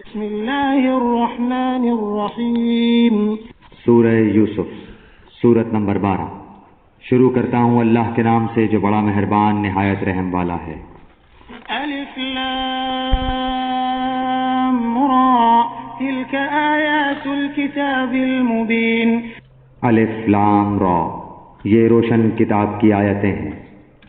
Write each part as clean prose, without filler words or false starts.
بسم اللہ الرحمن الرحیم۔ سورہ یوسف، سورت نمبر 12۔ شروع کرتا ہوں اللہ کے نام سے جو بڑا مہربان نہایت رحم والا ہے۔ الف لام را تلک آیات الکتاب المبین۔ الف لام را، یہ روشن کتاب کی آیتیں ہیں۔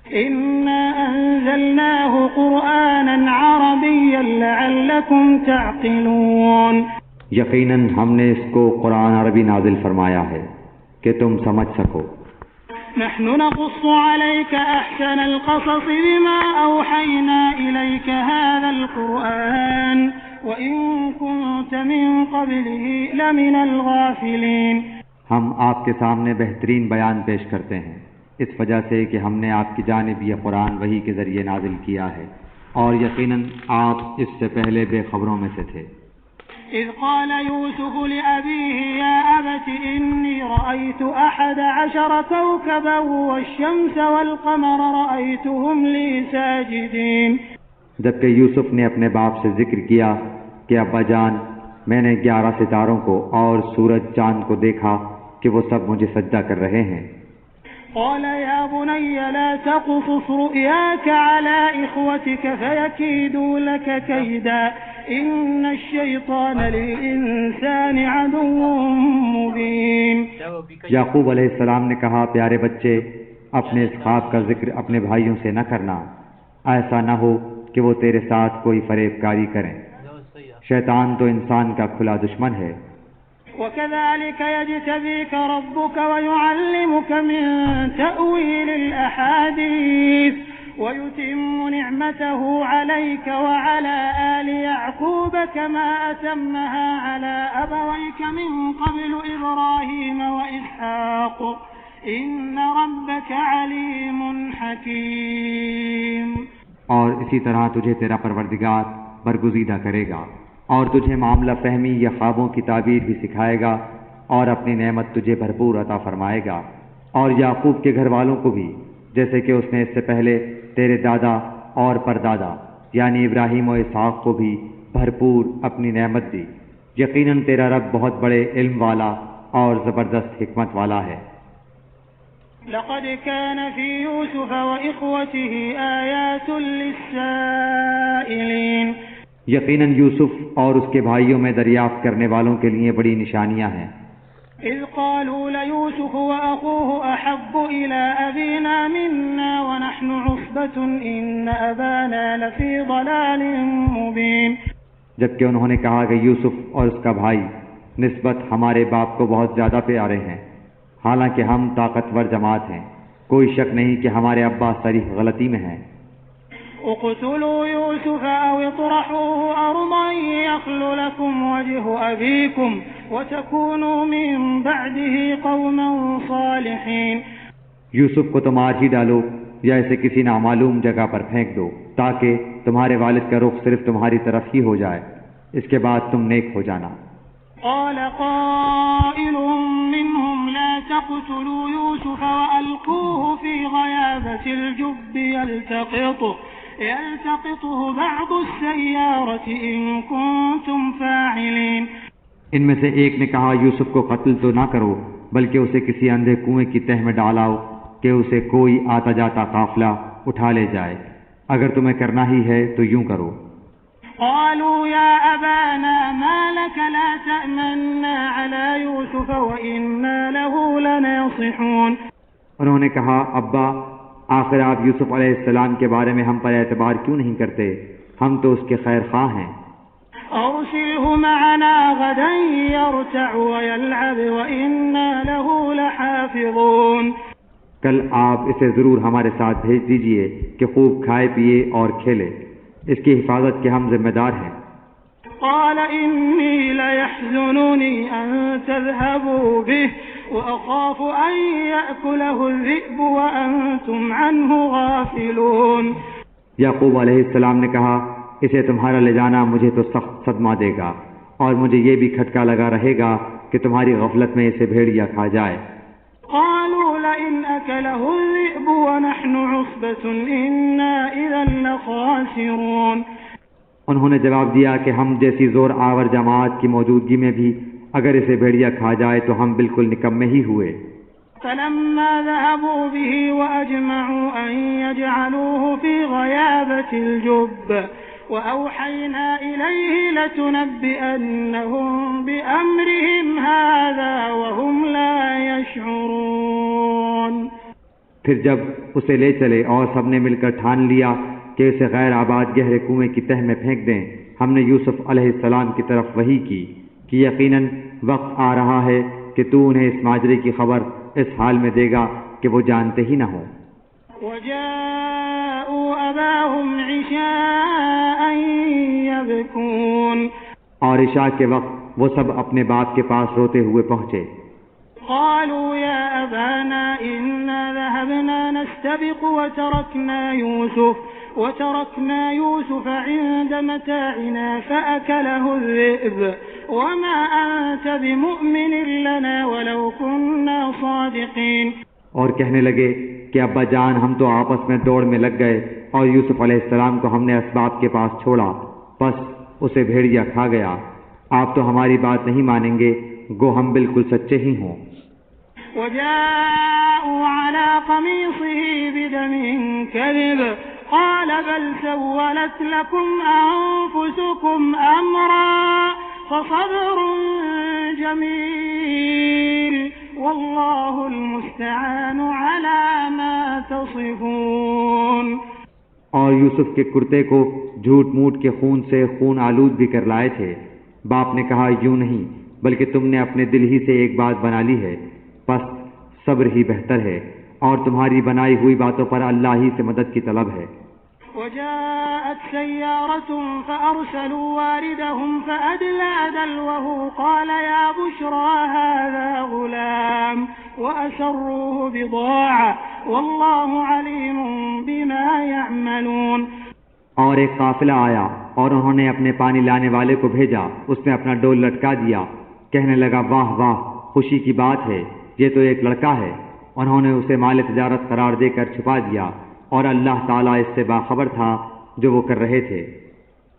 انا انزلناه قرآنا عربیا لعلکم تعقلون۔ یقیناً ہم نے اس کو قرآن عربی نازل فرمایا ہے کہ تم سمجھ سکو۔ نحن نقص عليك أحسن القصص بما أوحينا إليك هذا القرآن وإن كنت من قبله لمن الغافلين۔ ہم آپ کے سامنے بہترین بیان پیش کرتے ہیں اس وجہ سے کہ ہم نے آپ کی جانب یہ قرآن وحی کے ذریعے نازل کیا ہے، اور یقیناً آپ اس سے پہلے بے خبروں میں سے تھے۔ إذ قال يوسف لأبيه يا أبت إني رأيت 11 كوكبا والشمس والقمر رأيتهم لي ساجدين۔ جبکہ یوسف نے اپنے باپ سے ذکر کیا کہ ابا جان، میں نے 11 ستاروں کو اور سورج چاند کو دیکھا کہ وہ سب مجھے سجدہ کر رہے ہیں۔ قال يا بني لا تقصص رؤياك على إخوتك فيكيدوا لك كيدا إن الشيطان للإنسان عدو مبين۔ یعقوب علیہ السلام نے کہا، پیارے بچے، اپنے اس خواب کا ذکر اپنے بھائیوں سے نہ کرنا، ایسا نہ ہو کہ وہ تیرے ساتھ کوئی فریب کاری کریں۔ شیطان تو انسان کا کھلا دشمن ہے۔ وكذلك يجتبيك ربك ويعلمك من تأويل الأحاديث ويتم نعمته عليك وعلى آل يعقوب كما أتمها على أبويك من قبل إبراهيم وإسحاق إن ربك عليم حكيم۔ اور اسی طرح تجھے تیرا پروردگار برگزیدہ کرے گا اور تجھے معاملہ فہمی یا خوابوں کی تعبیر بھی سکھائے گا، اور اپنی نعمت تجھے بھرپور عطا فرمائے گا، اور یعقوب کے گھر والوں کو بھی، جیسے کہ اس نے اس سے پہلے تیرے دادا اور پردادا یعنی ابراہیم و اسحاق کو بھی بھرپور اپنی نعمت دی۔ یقیناً تیرا رب بہت بڑے علم والا اور زبردست حکمت والا ہے۔ لقد كان في يوسف وإخوته آيات للسائلين۔ یقیناً یوسف اور اس کے بھائیوں میں دریافت کرنے والوں کے لیے بڑی نشانیاں ہیں۔ اذ قالوا ليوسف وأخوه أحب إلى أبينا منا ونحن عصبة إن أبانا لفي ضلال مبين۔ جبکہ انہوں نے کہا کہ یوسف اور اس کا بھائی نسبت ہمارے باپ کو بہت زیادہ پیارے ہیں، حالانکہ ہم طاقتور جماعت ہیں، کوئی شک نہیں کہ ہمارے ابا صریح غلطی میں ہیں۔ اقتلوا يوسف أو اطرحوه أرضا يخل لكم وجه أبيكم وتكونوا من بعده قوما صالحين۔ یوسف کو تو مار ہی ڈالو یا اسے کسی نامعلوم جگہ پر پھینک دو تاکہ تمہارے والد کا رخ صرف تمہاری طرف ہی ہو جائے، اس کے بعد تم نیک ہو جانا۔ قال قائل منهم لا تقتلوا يوسف وألقوه في غيابة الجب يلتقطه بعض السيارة إن كنتم فاعلين۔ ان میں سے ایک نے کہا، یوسف کو قتل تو نہ کرو بلکہ اسے کسی اندھے کنویں کی تہ میں ڈالاؤ کہ اسے کوئی آتا جاتا قافلہ اٹھا لے جائے، اگر تمہیں کرنا ہی ہے تو یوں کرو۔ قالوا يا أبانا ما لك لا تأمنا على يوسف وإنا له لناصحون۔ انہوں نے کہا، ابا، آخر آپ یوسف علیہ السلام کے بارے میں ہم پر اعتبار کیوں نہیں کرتے؟ ہم تو اس کے خیر خواہ ہیں۔ أرسله معنا غدا يرتع ويلعب وإنا له لحافظون۔ کل آپ اسے ضرور ہمارے ساتھ بھیج دیجئے کہ خوب کھائے پیے اور کھیلے، اس کی حفاظت کے ہم ذمہ دار ہیں۔ قال إني ليحزنني أن تذهبوا به وأخاف أن يأكله الذئب وأنتم عنه غافلون۔ یعقوب علیہ السلام نے کہا، اسے تمہارا لے جانا مجھے تو سخت صدمہ دے گا، اور مجھے یہ بھی کھٹکا لگا رہے گا کہ تمہاری غفلت میں اسے بھیڑیا کھا جائے۔ قالوا لئن أكله الذئب ونحن عصبة إنا إذا لخاسرون۔ انہوں نے جواب دیا کہ ہم جیسی زور آور جماعت کی موجودگی میں بھی اگر اسے بھیڑیا کھا جائے تو ہم بالکل نکمے ہی ہوئے۔ فلما ذهبوا به وأجمعوا أن يجعلوه في غيابة الجب وأوحينا إليه لتنبئنهم بأمرهم هذا وهم لا يشعرون۔ پھر جب اسے لے چلے اور سب نے مل کر ٹھان لیا کہ اسے غیر آباد گہرے کنویں کی تہ میں پھینک دیں، ہم نے یوسف علیہ السلام کی طرف وحی کی کہ یقیناً وقت آ رہا ہے کہ تو انہیں اس ماجرے کی خبر اس حال میں دے گا کہ وہ جانتے ہی نہ ہوں۔ وَجَاءُوا أَبَاهُمْ عِشَاءً يَبْكُونَ، اور عشاء کے وقت وہ سب اپنے باپ کے پاس روتے ہوئے پہنچے۔ قالوا يا أبانا إنا ذهبنا نستبق وتركنا يوسف عند متاعنا فأكله الذئب وما أنت بمؤمن لنا ولو كنا صادقين۔ اور کہنے لگے کہ ابا جان ہم تو آپس میں دوڑ میں لگ گئے اور یوسف علیہ السلام کو ہم نے اسباب کے پاس چھوڑا، بس اسے بھیڑیا کھا گیا، آپ تو ہماری بات نہیں مانیں گے گو ہم بالکل سچے ہی ہوں۔ وجاءوا على قميصه بدم كذب قال بل سولت لكم أنفسكم أمرا فصبر جميل والله المستعان على ما تصفون۔ اور یوسف کے کرتے کو جھوٹ موٹ کے خون سے خون آلود بھی کر لائے تھے۔ باپ نے کہا یوں نہیں بلکہ تم نے اپنے دل ہی سے ایک بات بنا لی ہے، پس صبر ہی بہتر ہے، اور تمہاری بنائی ہوئی باتوں پر اللہ ہی سے مدد کی طلب ہے۔ وجاءت سيارة فأرسلوا واردهم فأدلى دلوه قال يا بشرى هذا غلام وأسروه بضاعة والله عليم بما يعملون۔ اور ایک قافلہ آیا اور انہوں نے اپنے پانی لانے والے کو بھیجا، اس نے اپنا ڈول لٹکا دیا، کہنے لگا واہ واہ خوشی کی بات ہے، یہ تو ایک لڑکا ہے۔ انہوں نے اسے مال تجارت قرار دے کر چھپا دیا، اور اللہ تعالیٰ اس سے باخبر تھا جو وہ کر رہے تھے۔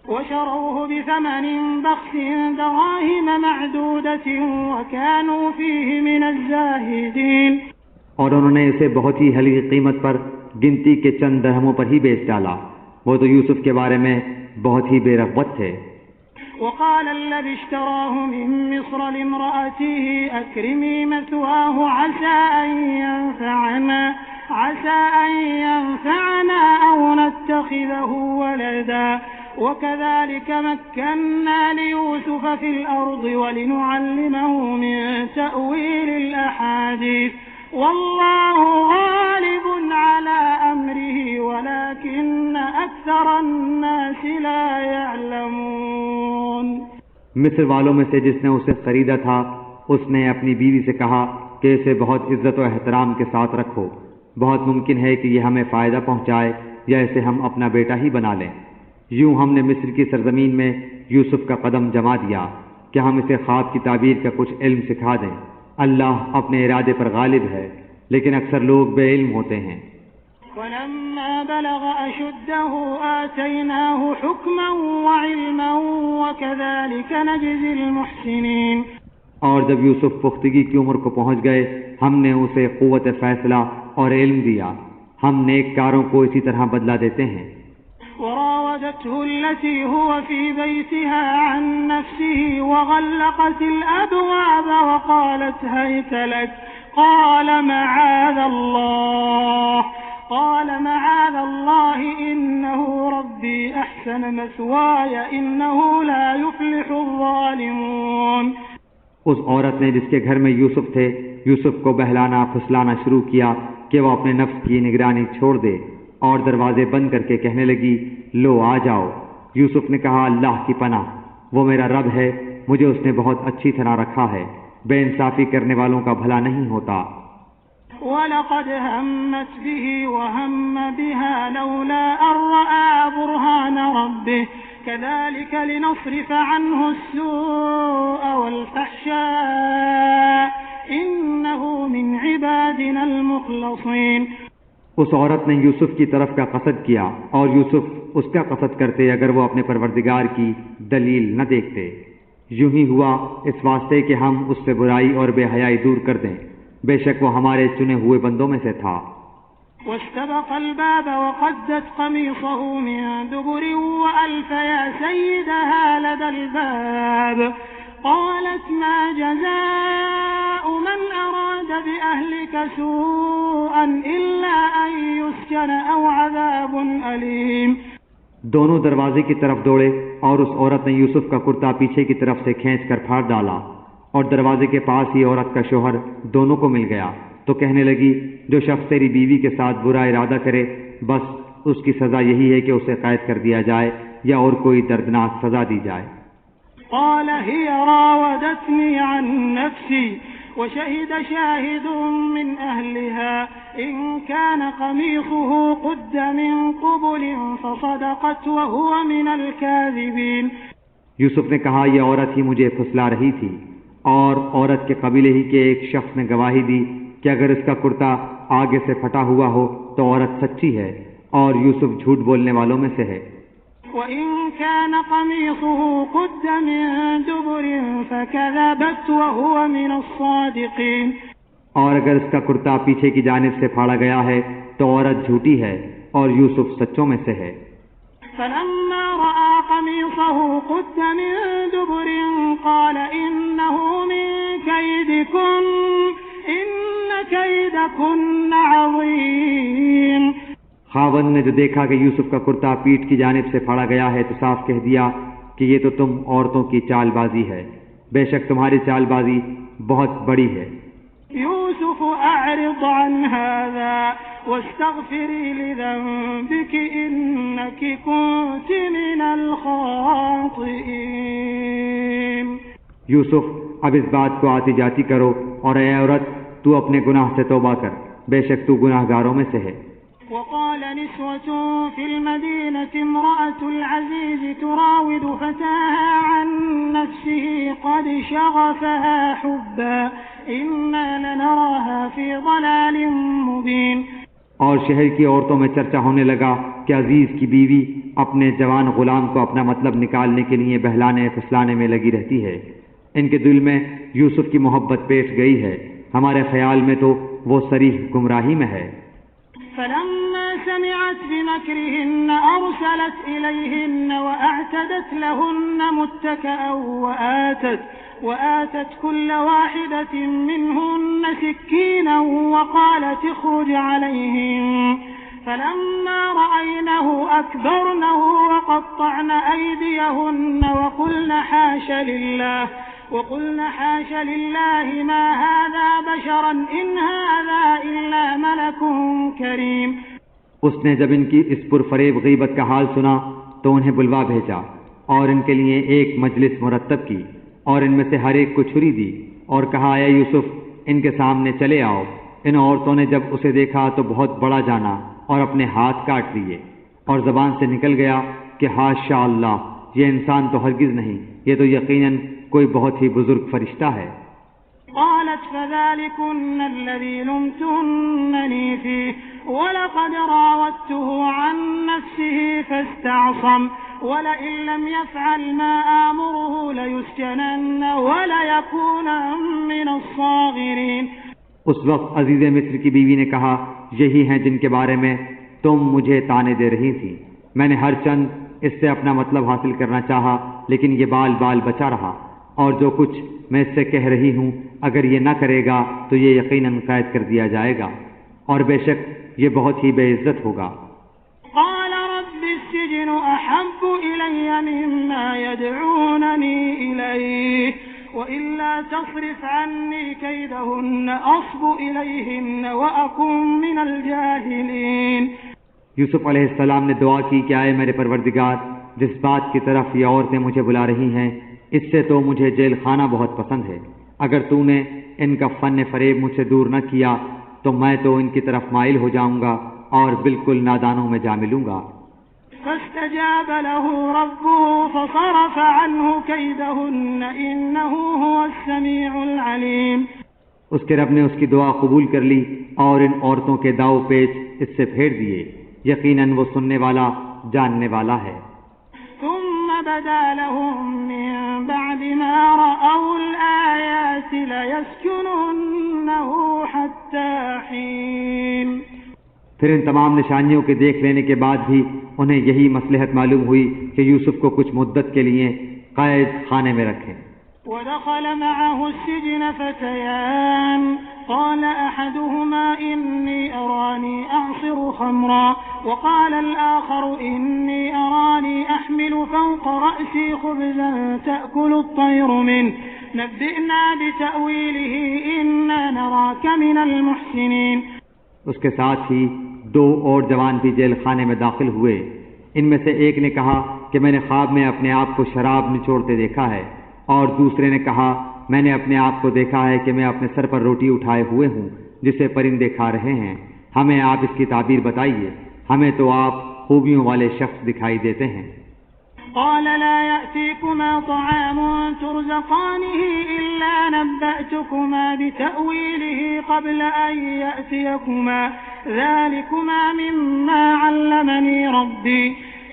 وشروه بثمن بخس دراهم معدودة وكانوا فيه من الزاهدين۔ اور انہوں نے اسے بہت ہی ہلکی قیمت پر گنتی کے چند درہموں پر ہی بیچ ڈالا، وہ تو یوسف کے بارے میں بہت ہی بے رغبت تھے۔ وقال الذي اشتراه من مصر لامرأته أكرمي مثواه عسى أن ينفعنا أو نتخذه ولدا وكذلك مكنا ليوسف في الأرض ولنعلمه من تأويل الأحاديث والله غالب على أمره ولكن أكثر الناس لا يعلمون۔ مصر والوں میں سے جس نے اسے خریدا تھا اس نے اپنی بیوی سے کہا کہ اسے بہت عزت و احترام کے ساتھ رکھو، بہت ممکن ہے کہ یہ ہمیں فائدہ پہنچائے یا اسے ہم اپنا بیٹا ہی بنا لیں۔ یوں ہم نے مصر کی سرزمین میں یوسف کا قدم جما دیا کہ ہم اسے خواب کی تعبیر کا کچھ علم سکھا دیں۔ اللہ اپنے ارادے پر غالب ہے، لیکن اکثر لوگ بے علم ہوتے ہیں۔ ولما بلغ أشده آتيناه حكما وعلما وكذلك نجزي المحسنين۔ اور جب یوسف پختگی کی عمر کو پہنچ گئے ہم نے اسے قوت فیصلہ اور علم دیا، ہم نیک کاروں کو اسی طرح بدلہ دیتے ہیں۔ وراودته التي هو في بيتها عن نفسه وغلقت الأبواب وقالت هيت لك قال معاذ الله إنه ربي أحسن مثواي إنه لا يفلح الظالمون۔ اس عورت نے جس کے گھر میں یوسف تھے یوسف کو بہلانا پھسلانا شروع کیا کہ وہ اپنے نفس کی نگرانی چھوڑ دے، اور دروازے بند کر کے کہنے لگی لو آ جاؤ۔ یوسف نے کہا اللہ کی پناہ، وہ میرا رب ہے، مجھے اس نے بہت اچھی طرح رکھا ہے، بے انصافی کرنے والوں کا بھلا نہیں ہوتا۔ وَلَقَدْ هَمَّتْ بِهِ وَهَمَّ بِهَا لَوْلَا أَن رَّأَىٰ بُرْهَانَ رَبِّهِ كَذَٰلِكَ لِنَصْرِفَ عَنْهُ السُّوءَ وَالْفَحْشَاءَ إِنَّهُ مِنْ عِبَادِنَا الْمُخْلَصِينَ۔ اس عورت نے یوسف کی طرف کا قصد کیا اور یوسف اس کا قصد کرتے اگر وہ اپنے پروردگار کی دلیل نہ دیکھتے۔ یوں ہی ہوا اس واسطے کہ ہم اس سے برائی اور بے حیائی دور کر دیں، بے شک وہ ہمارے چنے ہوئے بندوں میں سے تھا۔ واستبق الباب وقدت قميصه من دبر وألف يا سيدها لدى الباب قالت ما جزاء من أراد بأهلك سوءا إلا أن يسجن أو عذاب أليم۔ دونوں دروازے کی طرف دوڑے اور اس عورت نے یوسف کا کرتا پیچھے کی طرف سے کھینچ کر پھاڑ ڈالا، اور دروازے کے پاس ہی عورت کا شوہر دونوں کو مل گیا تو کہنے لگی جو شخص تیری بیوی کے ساتھ برا ارادہ کرے بس اس کی سزا یہی ہے کہ اسے قید کر دیا جائے یا اور کوئی دردناک سزا دی جائے۔ قال هي راودتني عن نفسي وشهد شاهد من أهلها إن كان قميصه قد من قبل فصدقت وهو من الكاذبين۔ یوسف نے کہا یہ عورت ہی مجھے پھسلا رہی تھی، اور عورت کے قبیلے ہی کے ایک شخص نے گواہی دی کہ اگر اس کا کرتا آگے سے پھٹا ہوا ہو تو عورت سچی ہے اور یوسف جھوٹ بولنے والوں میں سے ہے۔ وَإِن كَانَ قَمِيصُهُ قُدَّ مِن دُبُرٍ فَكَذَبَتْ وَهُوَ مِنَ الصَّادِقِينَ۔ اور اگر اس کا کرتا پیچھے کی جانب سے پھاڑا گیا ہے تو عورت جھوٹی ہے اور یوسف سچوں میں سے ہے۔ فَلَمَّا رَأَى قَمِيصَهُ قُدَّ مِن دُبُرٍ قَالَ إِنَّهُ مِن كَيْدِكُنَّ إِنَّ كَيْدَكُنَّ عَظِيمٌ۔ خاوند نے جو دیکھا کہ یوسف کا کرتا پیٹھ کی جانب سے پھاڑا گیا ہے تو صاف کہہ دیا کہ یہ تو تم عورتوں کی چال بازی ہے، بے شک تمہاری چال بازی بہت بڑی ہے۔ یوسف اعرض عن هذا واستغفری لذنبک انک کنت من الخاطئین۔ یوسف اب اس بات کو آتی جاتی کرو اور اے عورت تو اپنے گناہ سے توبہ کر، بے شک تو گناہ گاروں میں سے ہے۔ وقال نسوة في المدينة امرأة العزيز تراود فتاها عن نفسه قد شغفها حبا إنا لنراها في ضلال مبين۔ اور شہر کی عورتوں میں چرچا ہونے لگا کہ عزیز کی بیوی اپنے جوان غلام کو اپنا مطلب نکالنے کے لیے بہلانے پھسلانے میں لگی رہتی ہے، ان کے دل میں یوسف کی محبت بیٹھ گئی ہے، ہمارے خیال میں تو وہ صریح گمراہی میں ہے۔ فلما سمعت بمكرهن أرسلت إليهن وأعتدت لهن متكئا وآتت كل واحدة منهن سكينا وقالت اخرج عليهم فلما رأينه أكبرنه وقطعن أيديهن وقلن حاش لله ما هذا بشرا إن هذا إلا ملك كريم۔ اس نے جب ان کی اس پرفریب غیبت کا حال سنا تو انہیں بلوا بھیجا اور ان کے لیے ایک مجلس مرتب کی اور ان میں سے ہر ایک کو چھری دی اور کہا اے یوسف ان کے سامنے چلے آؤ۔ ان عورتوں نے جب اسے دیکھا تو بہت بڑا جانا اور اپنے ہاتھ کاٹ لیے، اور زبان سے نکل گیا کہ حاشا اللہ، یہ انسان تو ہرگز نہیں، یہ تو یقیناً کوئی بہت ہی بزرگ فرشتہ ہے۔ قالت فذلكن الذي لمتنني فيه ولقد راودته عن نفسه فاستعصم ولئن لم يفعل ما آمره ليسجنن وليكون من الصاغرين۔ اس وقت عزیز مصر کی بیوی نے کہا یہی ہیں جن کے بارے میں تم مجھے تانے دے رہی تھی، میں نے ہر چند اس سے اپنا مطلب حاصل کرنا چاہا لیکن یہ بال بچا رہا، اور جو کچھ میں اس سے کہہ رہی ہوں اگر یہ نہ کرے گا تو یہ یقیناً قید کر دیا جائے گا اور بے شک یہ بہت ہی بے عزت ہوگا۔ قال رب السجن احب الی مما يدعوننی الیہ وإلا تصرف عني كيدهن أصب إليهن وأكن من الجاهلين۔ یوسف علیہ السلام نے دعا کی کہ آئے میرے پروردگار، جس بات کی طرف یہ عورتیں مجھے بلا رہی ہیں اس سے تو مجھے جیل خانہ بہت پسند ہے، اگر تو نے ان کا فن فریب مجھ سے دور نہ کیا تو میں تو ان کی طرف مائل ہو جاؤں گا اور بالکل نادانوں میں جا ملوں گا۔ فاستجاب له ربه فصرف عنه كيدهن إنه هو السميع العليم۔ اس کے رب نے اس کی دعا قبول کر لی اور ان عورتوں کے داؤ پیچ اس سے پھیر دیے، یقیناً وہ سننے والا جاننے والا ہے۔ ثم بدا لهم من بعد ما رأوا الآيات ليسجننه حتى حين۔ پھر ان تمام نشانیوں کے دیکھ لینے کے بعد بھی انہیں یہی مصلحت معلوم ہوئی کہ یوسف کو کچھ مدت کے لیے قید خانے میں رکھیں۔ ودخل معه السجن فتيان قال أحدهما إني أراني أعصر خمرا وقال الآخر إني أراني أحمل فوق رأسي خبزا تأكل الطير منه نبئنا بتأويله إنا نراك من المحسنين۔ اس کے ساتھ ہی دو اور جوان بھی جیل خانے میں داخل ہوئے۔ ان میں سے ایک نے کہا کہ میں نے خواب میں اپنے آپ کو شراب نچوڑتے دیکھا ہے، اور دوسرے نے کہا میں نے اپنے آپ کو دیکھا ہے کہ میں اپنے سر پر روٹی اٹھائے ہوئے ہوں جسے پرندے کھا رہے ہیں۔ ہمیں آپ اس کی تعبیر بتائیے، ہمیں تو آپ خوبیوں والے شخص دکھائی دیتے ہیں۔ قال لا يأتيكما طعام ترزقانه إلا نبأتكما بتأويله قبل أن يأتيكما ذلكما مما علمني ربي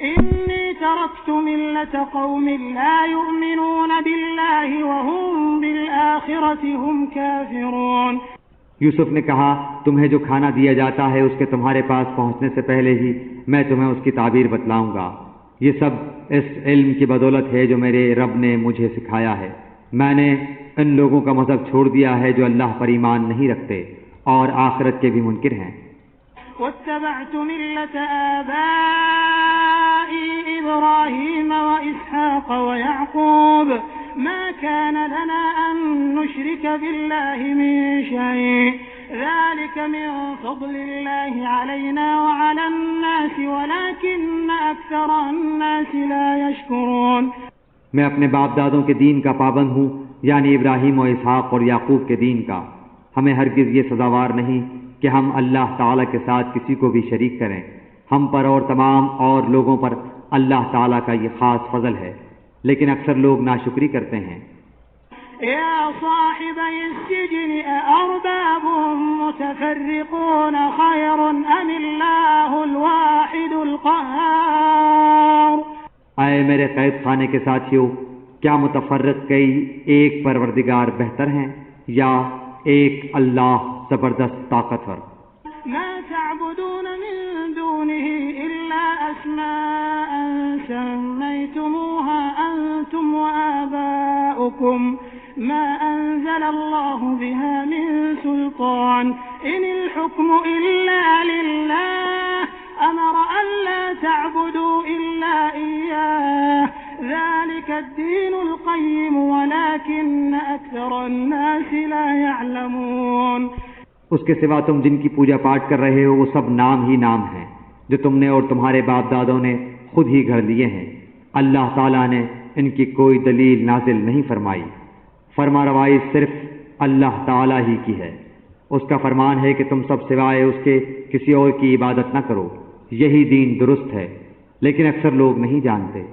إني تركت ملة قوم لا يؤمنون بالله وهم بالآخرة هم كافرون۔ یوسف نے کہا تمہیں جو کھانا دیا جاتا ہے اس کے تمہارے پاس پہنچنے سے پہلے ہی میں تمہیں اس کی تعبیر بتلاؤں گا۔ یہ سب اس علم کی بدولت ہے جو میرے رب نے مجھے سکھایا ہے۔ میں نے ان لوگوں کا مذہب چھوڑ دیا ہے جو اللہ پر ایمان نہیں رکھتے اور آخرت کے بھی منکر ہیں۔ واتبعت ملة آبائي إبراهيم وإسحاق ويعقوب ما كان لنا أن نشرك بالله من شيء ذلك من فضل الله علينا وعلى الناس ولكن أكثر الناس لا يشكرون۔ میں اپنے باپ دادوں کے دین کا پابند ہوں، یعنی ابراہیم و اسحاق اور یعقوب کے دین کا۔ ہمیں ہرگز یہ سزاوار نہیں کہ ہم اللہ تعالیٰ کے ساتھ کسی کو بھی شریک کریں۔ ہم پر اور تمام اور لوگوں پر اللہ تعالیٰ کا یہ خاص فضل ہے، لیکن اکثر لوگ ناشکری کرتے ہیں۔ يا صاحبي السجن أأرباب متفرقون خير أم الله الواحد القهار۔ اے میرے قید خانے کے ساتھیوں، کیا متفرق کئی ایک پروردگار بہتر ہیں یا ایک اللہ زبردست طاقتور؟ ما تعبدون من دونه إلا أسماء سميتموها أنتم وآباؤكم ما أنزل الله بها من سلطان إن الحكم إلا لله أمر أن لا تعبدوا إلا إياه ذلك الدين القيم ولكن أكثر الناس لا يعلمون۔ اس کے سوا تم جن کی پوجا پاٹ کر رہے ہو وہ سب نام ہی نام ہیں جو تم نے اور تمہارے باپ دادوں نے خود ہی گھڑ لیے ہیں۔ اللہ تعالیٰ نے ان کی کوئی دلیل نازل نہیں فرمائی۔ فرما روائی صرف اللہ تعالیٰ ہی کی ہے۔ اس کا فرمان ہے کہ تم سب سوائے اس کے کسی اور کی عبادت نہ کرو، یہی دین درست ہے، لیکن اکثر لوگ نہیں جانتے۔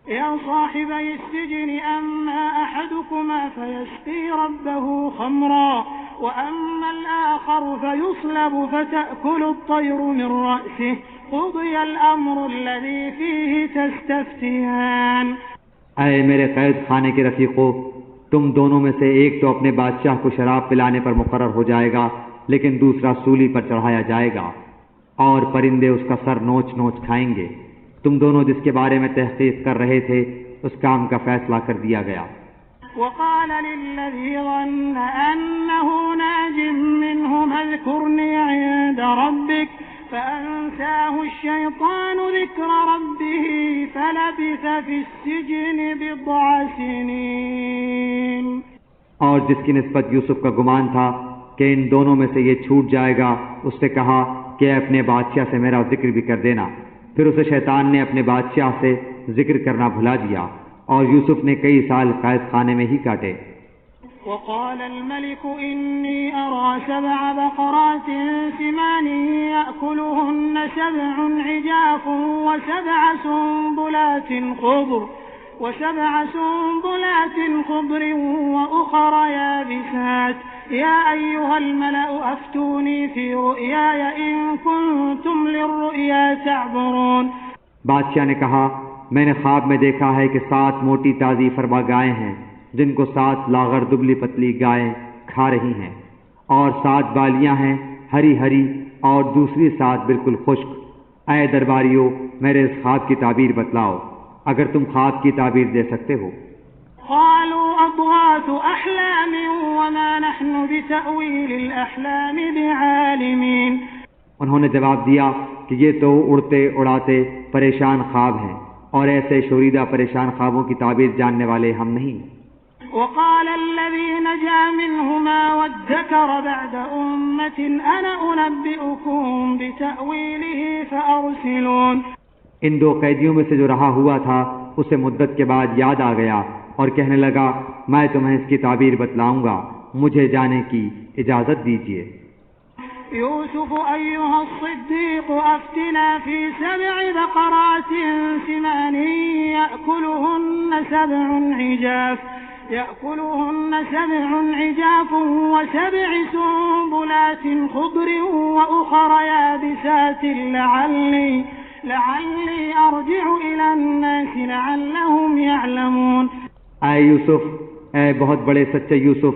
يا صاحبي السجن أما أحدكما فيسقي ربه خمرا وأما الآخر فيصلب فتأكل الطير من رأسه قضي الأمر الذي فيه تستفتيان۔ اے میرے قید خانے کے رفیقو، تم دونوں میں سے ایک تو اپنے بادشاہ کو شراب پلانے پر مقرر ہو جائے گا، لیکن دوسرا سولی پر چڑھایا جائے گا اور پرندے اس کا سر نوچ نوچ کھائیں گے۔ تم دونوں جس کے بارے میں تحقیق کر رہے تھے اس کام کا فیصلہ کر دیا گیا۔ وقال للذي ظن أنه ناج منهم اذكرني عند ربك فأنساه الشيطان ذكر ربه فلبث في السجن بضع سنين۔ اور جس کی نسبت یوسف کا گمان تھا کہ ان دونوں میں سے یہ چھوٹ جائے گا، اس سے کہا کہ اپنے بادشاہ سے میرا ذکر بھی کر دینا۔ پھر اسے شیطان نے اپنے بادشاہ سے ذکر کرنا بھلا دیا اور یوسف نے کئی سال قید خانے میں ہی کاٹے۔ وقال الملك إني أرى 7 بقرات سمان يأكلهن 7 عجاف و7 سنبلات خضر وأخر يابسات يا أيها الملأ أفتوني في رؤياي إن كنتم للرؤيا تعبرون۔ بادشاہ نے کہا میں نے خواب میں دیکھا ہے کہ 7 موٹی تازی فرما گائیں ہیں جن کو 7 لاغر دبلی پتلی گائیں کھا رہی ہیں، اور 7 بالیاں ہیں ہری ہری اور دوسری 7 بالکل خشک۔ اے درباریو میرے اس خواب کی تعبیر بتلاؤ اگر تم خواب کی تعبیر دے سکتے ہو۔ قالوا أضغاث أحلام وما نحن بتأويل الأحلام بعالمين۔ انہوں نے جواب دیا کہ یہ تو اڑتے اڑاتے پریشان خواب ہیں، اور ایسے شوریدہ پریشان خوابوں کی تعبیر جاننے والے ہم نہیں۔ وقال الذي نجا منهما وادكر بعد أمة أنا أنبئكم بتأويله فأرسلون۔ ان 2 قیدیوں میں سے جو رہا ہوا تھا اسے مدت کے بعد یاد آ گیا اور کہنے لگا میں تمہیں اس کی تعبیر بتلاؤں گا، مجھے جانے کی اجازت دیجیے۔ يوسف أيها الصديق أفتنا في 7 بقرات سمان يأكلهن 7 عجاف و7 سنبلات خضر وأخر يابسات لعلي أرجع إلى الناس لعلهم يعلمون۔ اے یوسف، اے بہت بڑے سچے یوسف،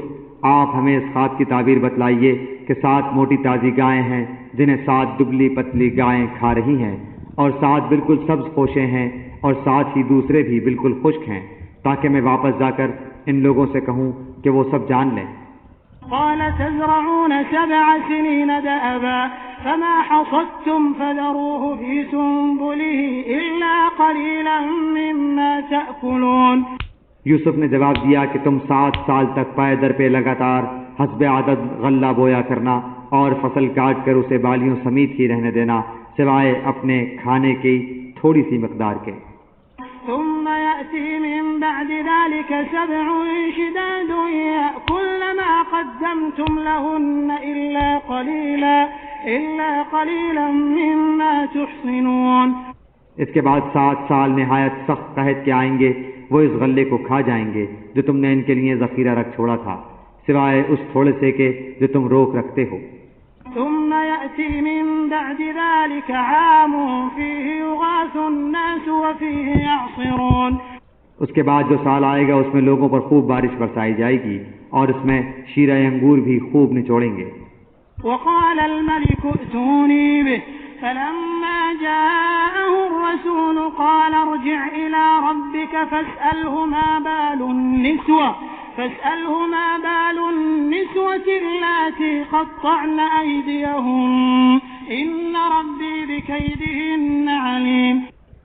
آپ ہمیں اس خواب کی تعبیر بتلائیے کہ 7 موٹی تازی گائیں ہیں جنہیں 7 دبلی پتلی گائیں کھا رہی ہیں، اور 7 بالکل سبز پوشے ہیں، اور 7 ہی دوسرے بھی بالکل خشک ہیں، تاکہ میں واپس جا کر ان لوگوں سے کہوں کہ وہ سب جان لیں۔ قال تزرعون 7 سنين دأبا فما حصدتم فذروه في سنبله إلا قليلا مما تأكلون۔ یوسف نے جواب دیا کہ تم 7 سال تک پائے در پہ لگاتار حسب عادت غلہ بویا کرنا اور فصل کاٹ کر اسے بالیوں سمیت ہی رہنے دینا سوائے اپنے کھانے کی تھوڑی سی مقدار کے۔ ثم يأتي من بعد ذلك 7 شداد يأكلن ما قدمتم لهن إلا قليلا مما تحصنون۔ اس کے بعد 7 سال نہایت سخت قحط کے آئیں گے، وہ اس غلے کو کھا جائیں گے جو تم نے ان کے لیے ذخیرہ رکھ چھوڑا تھا، سوائے اس تھوڑے سے کے جو تم روک رکھتے ہو۔ ثم يأتي من بعد ذلك عام فيه يغاث الناس وفيه يعصرون۔ اس کے بعد جو سال آئے گا اس میں لوگوں پر خوب بارش برسائی جائے گی اور اس میں شیرہ انگور بھی خوب نچوڑیں گے۔ وقال الملك ائتوني به فلما جاءه الرسول قال ارجع إلى ربك فاسأله ما بال النسوة اللاتي قطعن أيديهن إن ربي بكيدهن عليم۔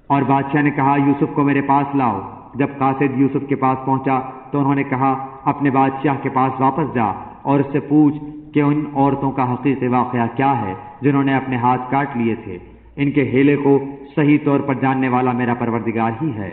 اور بادشاہ نے کہا یوسف کو میرے پاس لاؤ۔ جب قاصد یوسف کے پاس پہنچا تو انہوں نے کہا اپنے بادشاہ کے پاس واپس جا اور اس سے پوچھ کہ ان عورتوں کا حقیقی واقعہ کیا ہے جنہوں نے اپنے ہاتھ کاٹ لیے تھے، ان کے ہیلے کو صحیح طور پر جاننے والا میرا پروردگار ہی ہے۔